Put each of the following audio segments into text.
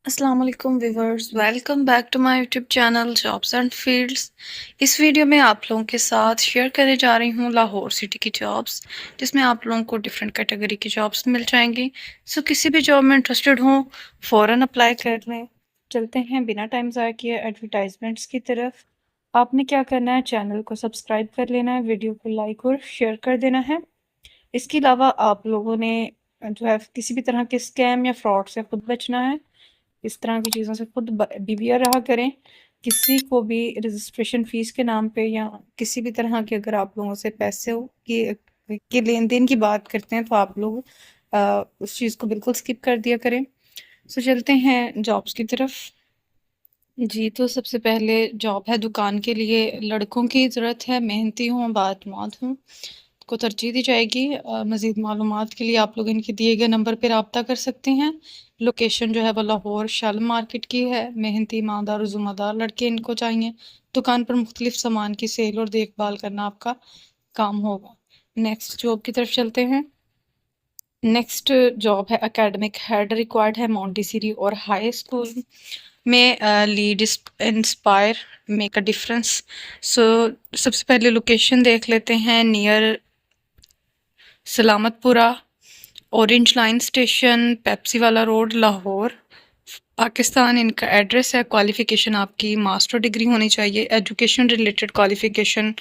अस्सलाम वालेकुम viewers, welcome back to my YouTube channel jobs and fields. इस वीडियो में आप लोगों के साथ शेयर करने जा रही हूँ लाहौर सिटी की जॉब्स, जिसमें आप लोगों को डिफरेंट कैटेगरी की जॉब्स मिल जाएंगी। सो किसी भी जॉब में इंटरेस्टेड हो फ़ौरन अप्लाई कर लें। चलते हैं बिना टाइम ज़ाया किए एडवर्टाइजमेंट्स की तरफ। आपने क्या करना है, चैनल को सब्सक्राइब कर लेना है, वीडियो को लाइक और शेयर कर देना है। इसके अलावा आप लोगों ने जो है किसी भी तरह के स्कैम या फ्रॉड से खुद बचना है। इस तरह की चीज़ों से खुद बीवियर रहा करें। किसी को भी रजिस्ट्रेशन फ़ीस के नाम पे या किसी भी तरह के अगर आप लोगों से पैसे के लेन-देन की बात करते हैं तो आप लोग उस चीज़ को बिल्कुल स्किप कर दिया करें। सो चलते हैं जॉब्स की तरफ। जी, तो सबसे पहले जॉब है दुकान के लिए, लड़कों की ज़रूरत है, मेहनती हों, बातमाद हों, को तरजीह दी जाएगी। मज़ीद मालूमात के लिए आप लोग इनके दिए गए नंबर पे राब्ता कर सकते हैं। लोकेशन जो है वो लाहौर शालम मार्केट की है। मेहनती, ईमानदार और ज़िम्मेदार लड़के इनको चाहिए। दुकान पर मुख्तलिफ सामान की सेल और देखभाल करना आपका काम होगा। नेक्स्ट जॉब की तरफ चलते हैं। नेक्स्ट जॉब है एकेडमिक हेड, रिक्वायर्ड है मोंटेसरी और हाई स्कूल में lead inspire make a difference. So सबसे पहले लोकेशन देख लेते हैं। Near Salamatpura, orange line station, Pepsi वाला रोड, लाहौर, पाकिस्तान इनका एड्रेस है। क्वालिफ़िकेशन आपकी मास्टर डिग्री होनी चाहिए। एजुकेशन रिलेटेड क्वालिफ़िकेशन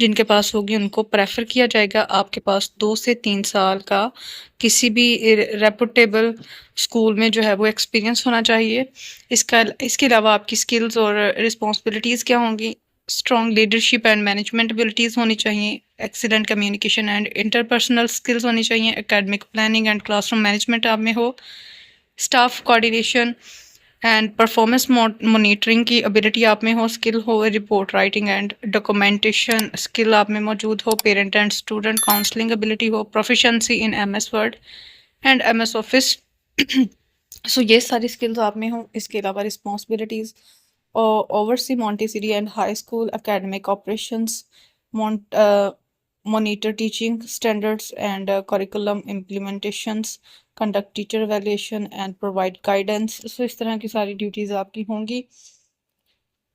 जिनके पास होगी उनको प्रेफर किया जाएगा। आपके पास 2 से 3 साल का किसी भी रेपुटेबल स्कूल में जो है वो एक्सपीरियंस होना चाहिए। इसके अलावा आपकी स्किल्स और रिस्पॉन्सिबिलिटीज़ क्या होंगी? Strong leadership and management abilities होनी चाहिए। Excellent communication and interpersonal skills होनी चाहिए। Academic planning and classroom management आप में हो। Staff coordination and performance monitoring की एबिलिटी आप में हो, स्किल हो। Report writing and documentation skill आप में मौजूद हो। Parent and student counselling ability हो। Proficiency in MS Word and MS Office. So ये सारी स्किल्स आप में हो। इसके अलावा responsibilities oversee Montessori and high school academic operations, monitor teaching standards and curriculum implementations, conduct teacher evaluation and provide guidance। सो इस तरह की सारी ड्यूटीज़ आपकी होंगी।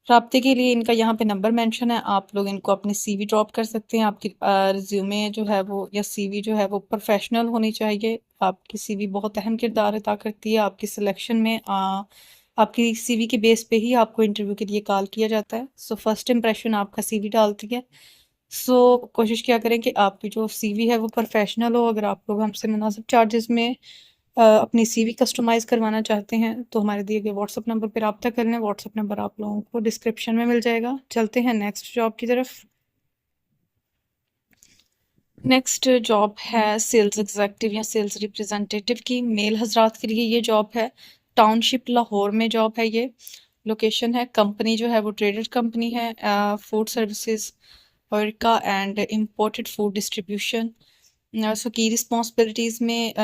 राब्ते के लिए इनका यहाँ पे नंबर मेंशन है, आप लोग इनको अपनी सीवी ड्रॉप कर सकते हैं। आपकी रिज्यूमे जो है वो या सीवी जो है वो प्रोफेशनल होनी चाहिए। आपकी सीवी बहुत अहम किरदार अदा करती है आपकी सिलेक्शन में। आपकी सीवी के बेस पे ही आपको इंटरव्यू के लिए कॉल किया जाता है। सो फर्स्ट इंप्रेशन आपका सीवी डालती है। सो कोशिश क्या करें कि आपकी जो सीवी है वो प्रोफेशनल हो। अगर आप लोग हमसे मुनासिब चार्जेस में अपनी सीवी कस्टमाइज़ करवाना चाहते हैं तो हमारे दिए गए व्हाट्सएप नंबर पर रब्ता कर लें। व्हाट्सएप नंबर आप लोगों को डिस्क्रिप्शन में मिल जाएगा। चलते हैं नेक्स्ट जॉब की तरफ। नेक्स्ट जॉब है सेल्स एग्जेक्टिव या सेल्स रिप्रेजेंटेटिव की, मेल हजरात के लिए ये जॉब है। टाउनशिप लाहौर में जॉब है ये। लोकेशन है, कंपनी जो है वो ट्रेडेड कंपनी है, फूड सर्विसेज और का and imported food distribution. So की रिस्पॉन्सिबिलिटीज़ में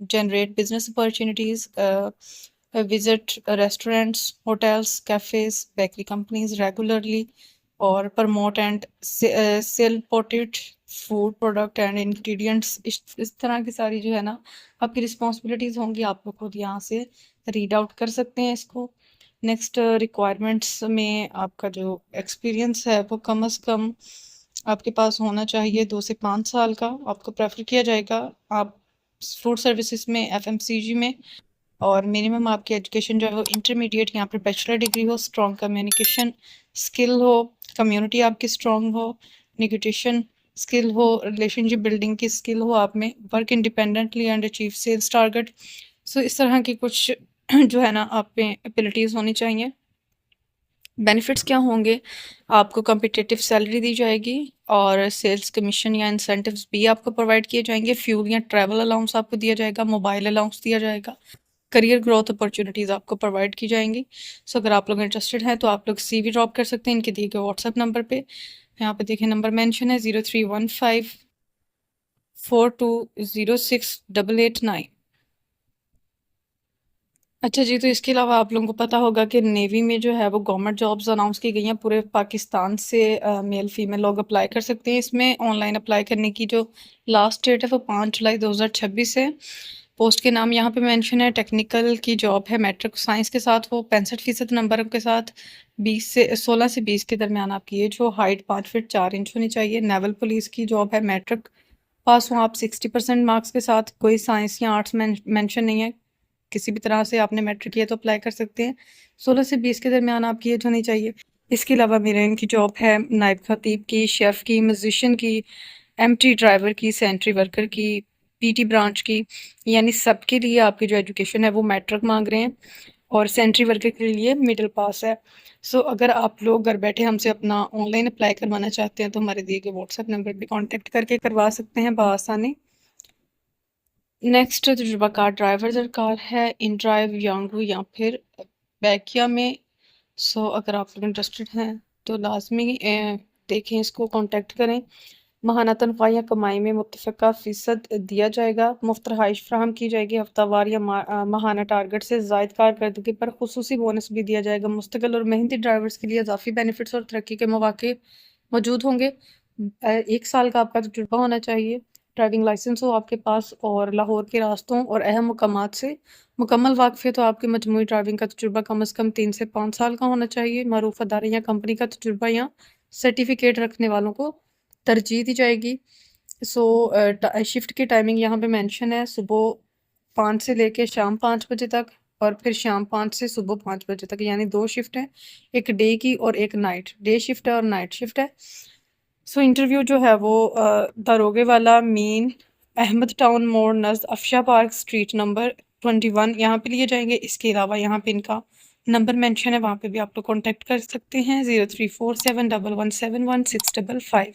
generate business opportunities, visit restaurants, hotels, cafes, bakery companies regularly और promote and sell potted food product and ingredients. इस तरह की सारी जो है ना आपकी रिस्पॉन्सिबिलिटीज़ होंगी। आप लोग खुद यहाँ से रीड आउट कर सकते हैं इसको। नेक्स्ट रिक्वायरमेंट्स में आपका जो एक्सपीरियंस है वो कम से कम आपके पास होना चाहिए 2 से 5 साल का। आपको प्रेफर किया जाएगा आप फूड सर्विसेज में, एफएमसीजी में। और मिनिमम आपकी एजुकेशन जो है वो इंटरमीडिएट यहाँ पर बैचलर डिग्री हो। स्ट्रॉन्ग कम्युनिकेशन स्किल हो, कम्युनिटी आपकी स्ट्रॉन्ग हो, निगोटिएशन स्किल हो, रिलेशनशिप बिल्डिंग की स्किल हो आप में, work independently and achieve sales target. So इस तरह की कुछ जो है ना आप में एबिलिटीज़ होनी चाहिए। बेनिफिट्स क्या होंगे? आपको कॉम्पिटिटिव सैलरी दी जाएगी और सेल्स कमीशन या इंसेंटिव्स भी आपको प्रोवाइड किए जाएंगे। फ्यूल या ट्रैवल अलाउंस आपको दिया जाएगा, मोबाइल अलाउंस दिया जाएगा। करियर ग्रोथ अपॉर्चुनिटीज़ आपको प्रोवाइड की जाएंगी। सो अगर आप लोग इंटरेस्टेड हैं तो आप लोग सीवी ड्रॉप कर सकते हैं इनके दिए गए व्हाट्सएप नंबर पे। यहाँ पे देखिए नंबर मेंशन है 031542068889। अच्छा जी, तो इसके अलावा आप लोगों को पता होगा कि नेवी में जो है वो गवर्नमेंट जॉब्स अनाउंस की गई हैं। पूरे पाकिस्तान से मेल फीमेल लोग अप्लाई कर सकते हैं इसमें। ऑनलाइन अप्लाई करने की जो लास्ट डेट है वो 5 जुलाई 2026 है। पोस्ट के नाम यहाँ पे मेंशन है। टेक्निकल की जॉब है, मैट्रिक साइंस के साथ हो, 65% नंबरों के साथ 16 से 20 के दरमियान आपकी एज हो, हाइट 5 फीट 4 इंच होनी चाहिए। नेवल पुलिस की जॉब है, मैट्रिक पास हो आप 60% मार्क्स के साथ, कोई साइंस या आर्ट्स मेंशन नहीं है, किसी भी तरह से आपने मैट्रिक किया तो अप्लाई कर सकते हैं। 16 से 20 के दरमियान आपकी एज होनी चाहिए। इसके अलावा मेरेन की जॉब है, नायब खतीब की, शेफ़ की, म्यूजिशियन की, एमटी ड्राइवर की, सेंट्री वर्कर की, पीटी ब्रांच की, यानी सबके लिए आपकी जो एजुकेशन है वो मैट्रिक मांग रहे हैं और सेंट्री वर्कर के लिए मिडिल पास है। सो अगर आप लोग घर बैठे हमसे अपना ऑनलाइन अप्लाई करवाना चाहते हैं तो हमारे दिए गए व्हाट्सएप नंबर पे कांटेक्ट करके करवा सकते हैं बआसानी। नेक्स्ट तजुर्बाकार ड्राइवर दरकार है, इन ड्राइव यांगू या फिर बैकिया में। सो अगर आप लोग इंटरेस्टेड हैं तो लाजमी देखें, इसको कांटेक्ट करें। माहाना तनख्वाह या कमाई में मुत्तफ़िका फ़ीसद दिया जाएगा, मुफ्त रहाइश फ्राहम की जाएगी, हफ्तावार या माहाना टारगेट से ज़ायद कारकर्दगी पर खुसूसी बोनस भी दिया जाएगा। मुस्तकिल और मेहनती ड्राइवर्स के लिए इजाफी बेनिफिट्स और तरक्की के मौके मौजूद होंगे। 1 साल का आपका तजुर्बा होना चाहिए, ड्राइविंग लाइसेंस हो आपके पास और लाहौर के रास्तों और अहम मकामात से मुकम्मल वाक़फ़ियत हो। आपकी मजमूई ड्राइविंग का तजुर्बा कम अज़ कम 3 से 5 साल का होना चाहिए। मरूफ अदारे या कंपनी का तजुर्बा या सर्टिफिकेट रखने वालों को तरजीह दी जाएगी। सो शिफ्ट की टाइमिंग यहाँ पे मेंशन है, सुबह 5 से लेके शाम 5 बजे तक और फिर शाम 5 से सुबह 5 बजे तक, यानी 2 शिफ्ट हैं, एक डे की और एक नाइट, डे शिफ्ट है और नाइट शिफ्ट है। सो इंटरव्यू जो है वो दरोगे वाला मीन अहमद टाउन मोड़ नज़द अफशा पार्क स्ट्रीट नंबर 21 यहाँ पे लिए जाएंगे। इसके अलावा यहाँ पे इनका नंबर मेंशन है, वहाँ पे भी आप लोग कॉन्टेक्ट कर सकते हैं, 0347117165।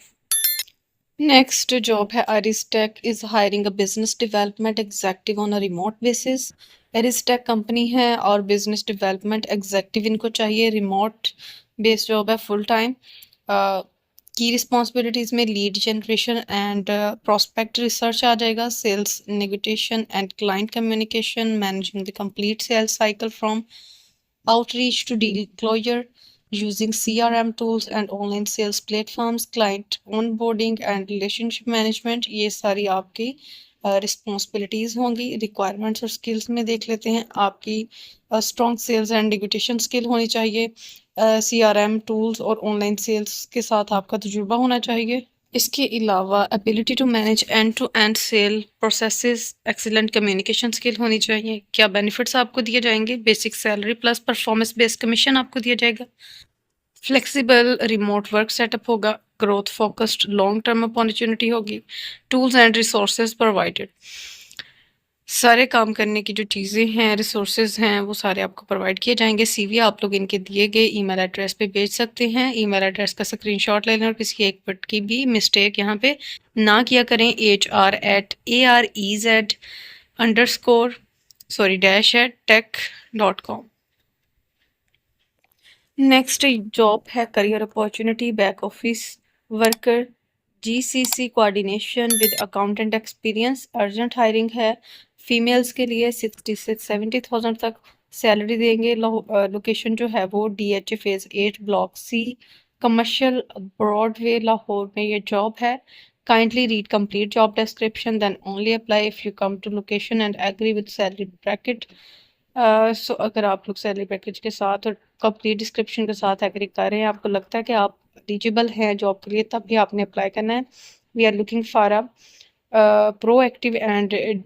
नेक्स्ट जॉब है, Aristech is hiring a business development executive on a remote basis. Aristech company है और बिजनेस डेवलपमेंट एग्जेक्टिव इनको चाहिए, रिमोट बेस्ड जॉब है, फुल टाइम। की रिस्पॉन्सिबिलिटीज़ में lead generation and prospect research आ जाएगा, sales negotiation and client communication, managing the complete sales cycle from outreach to deal closure using CRM tools and online sales platforms, client onboarding and relationship management। ये सारी आपकी responsibilities होंगी। Requirements और skills में देख लेते हैं, आपकी strong sales and negotiation skill होनी चाहिए, CRM टूल्स और ऑनलाइन सेल्स के साथ आपका तजुर्बा होना चाहिए। इसके अलावा ability to manage end to end sale processes, excellent communication skill होनी चाहिए। क्या बेनिफिट्स आपको दिए जाएंगे, basic salary plus performance based commission आपको दिया जाएगा, फ्लेक्सिबल रिमोट वर्क सेटअप होगा, growth focused long term opportunity होगी, टूल्स एंड रिसोर्सेज प्रोवाइडेड। सारे काम करने की जो चीज़ें हैं, रिसोर्सेज हैं, वो सारे आपको प्रोवाइड किए जाएंगे। सीवी आप लोग इनके दिए गए ईमेल एड्रेस पे भेज सकते हैं। ईमेल एड्रेस का स्क्रीनशॉट ले लें और किसी एक वर्ड की भी मिस्टेक यहाँ पे ना किया करें। hr@arez_tech.com। नेक्स्ट जॉब है, career opportunity back office worker, GCC coordination with accountant experience, urgent hiring है। फीमेल्स के लिए 60 से 70,000 तक सैलरी देंगे। लोकेशन जो है वो DH phase 8 block C, commercial Broadway, Lahore में ये जॉब है। Kindly read complete job description then only apply if you come to location and agree with salary bracket. So अगर आप लोग सैलरी पैकेज के साथ और कंप्लीट डिस्क्रिप्शन के साथ एग्री कर रहे हैं, आपको लगता है कि आप एलिजिबल हैं जॉब के लिए, तब भी आपने अप्लाई करना है। We are looking for a proactive and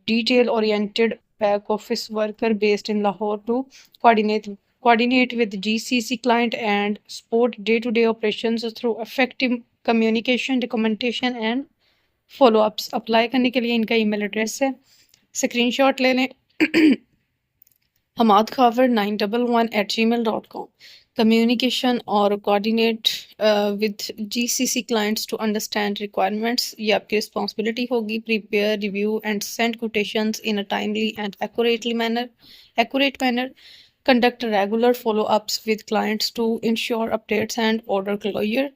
detail oriented back office worker based in Lahore to coordinate with GCC client and support day-to-day operations through effective communication, documentation and follow-ups। Apply करने के लिए इनका email address है, screenshot ले लें, hamadkhavar911@gmail.com। Communication और coordinate with GCC clients to understand requirements, ये आपकी रिस्पॉन्सिबिलिटी होगी। Prepare, review and send quotations in a timely and accurate manner। Conduct regular follow-ups with clients to ensure updates and order closure।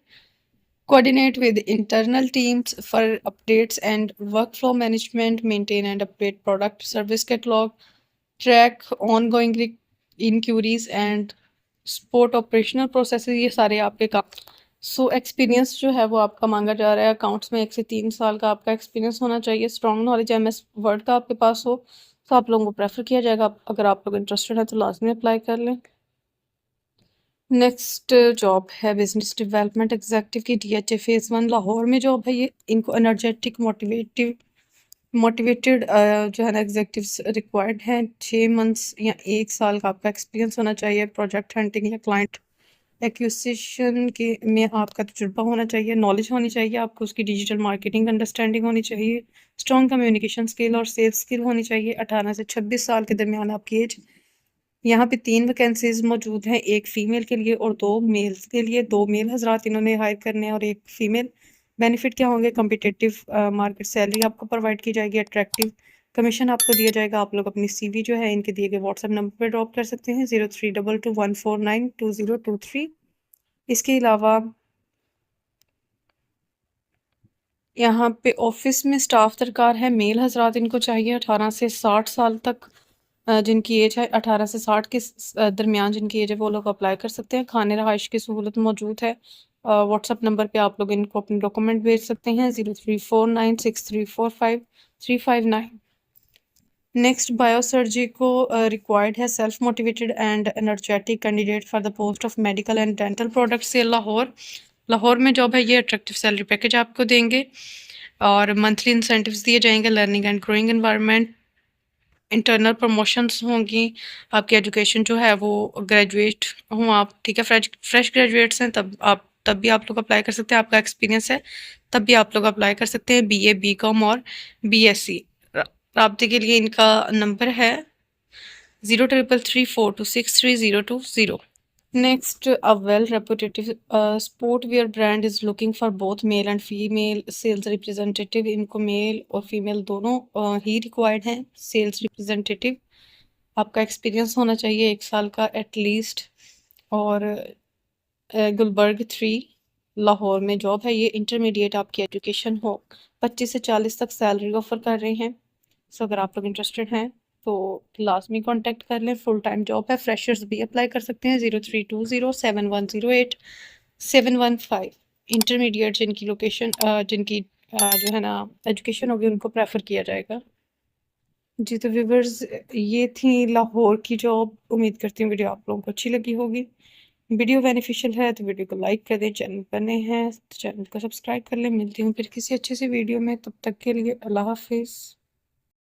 Coordinate with internal teams for updates and workflow management, maintain and update product service catalog, track ongoing inquiries and support operational processes। ये सारे आपके काम so experience जो है वो आपका मांगा जा रहा है अकाउंट्स में 1 से 3 साल का आपका एक्सपीरियंस होना चाहिए। स्ट्रॉन्ग नॉलेज एमएस वर्ड का आपके पास हो तो आप लोगों को प्रेफर किया जाएगा। अगर आप लोग इंटरेस्टेड हैं तो लाजमी अप्लाई कर लें। नेक्स्ट जॉब है बिजनेस डेवलपमेंट एग्जीक्यूटिव की डीएचए फेज़ 1 लाहौर में जॉब है ये। इनको एनर्जेटिक मोटिवेटेड जो है ना एग्जीक्यूटिव्स रिक्वायर्ड हैं। 6 मंथ्स या 1 साल का आपका एक्सपीरियंस होना चाहिए। प्रोजेक्ट हंटिंग या क्लाइंट एक्विजिशन के में आपका तजुर्बा होना चाहिए, नॉलेज होनी चाहिए आपको, उसकी डिजिटल मार्केटिंग अंडरस्टैंडिंग होनी चाहिए, स्ट्रॉन्ग कम्युनिकेशन स्किल और सेल्स स्किल होनी चाहिए। 18 से 26 साल के दरमियान आपकी एज। यहाँ पे 3 वैकेंसीज मौजूद हैं, एक फ़ीमेल के लिए और 2 मेल्स के लिए। 2 मेल हज़रात इन्होंने हायर करने हैं और एक फ़ीमेल। बेनिफिट क्या होंगे? कम्पिटिटिव मार्केट सैलरी आपको प्रोवाइड की जाएगी, अट्रैक्टिव कमीशन आपको दिया जाएगा। आप लोग अपनी सीवी जो है इनके दिए गए व्हाट्सएप नंबर पर ड्रॉप कर सकते हैं 032214922023। इसके अलावा यहाँ पे ऑफिस में स्टाफ दरकार है, मेल हज़रात इनको चाहिए 18 से 60 साल तक। जिनकी एज है 18 से 60 के दरमियान जिनकी एज है वो लोग अप्लाई कर सकते हैं। खाने रहाइश की सहूलत मौजूद है। व्हाट्सअप नंबर पे आप लोग इनको अपने डॉक्यूमेंट भेज सकते हैं 0349634539। नेक्स्ट बायोसर्जी को रिक्वायर्ड है self motivated and energetic candidate for the post of medical and dental product से लाहौर। लाहौर में जॉब है ये। अट्रैक्टिव सैलरी पैकेज आपको देंगे और मंथली इंसेंटिव्स दिए जाएंगे। Learning and growing environment, internal promotions होंगी। आपकी एजुकेशन जो है वो ग्रेजुएट हूँ आप, ठीक है, फ्रेश ग्रेजुएट्स हैं तब भी आप लोग अप्लाई कर सकते हैं। आपका एक्सपीरियंस है तब भी आप लोग अप्लाई कर सकते हैं। बीए, बीकॉम और बीएससी। राब्ते के लिए इनका नंबर है 033342630020। Next, a well-reputed sportwear brand is looking for both male and female sales representative. इनको मेल और फीमेल दोनों ही रिक्वायर्ड हैं सेल्स रिप्रेजेंटेटिव। आपका एक्सपीरियंस होना चाहिए 1 साल का एटलीस्ट। और गुलबर्ग 3 लाहौर में जॉब है ये। इंटरमीडिएट आपकी एजुकेशन हो। 25 से 40 तक सैलरी ऑफर कर रहे हैं। सो अगर आप लोग इंटरेस्टेड हैं तो लाजमी कांटेक्ट कर लें। फुल टाइम जॉब है। फ्रेशर्स भी अप्लाई कर सकते हैं 03207108 715। इंटरमीडिएट जिनकी लोकेशन जिनकी जो है ना एजुकेशन होगी उनको प्रेफर किया जाएगा। जी तो व्यूवर्स, ये थी लाहौर की जॉब। उम्मीद करती हूँ वीडियो आप लोगों को अच्छी लगी होगी। वीडियो बेनिफिशियल है तो वीडियो को लाइक कर दें। चैनल पर नए हैं तो चैनल को सब्सक्राइब कर लें। मिलती हूँ फिर किसी अच्छे से वीडियो में, तब तक के लिए अल्लाह हाफिज़।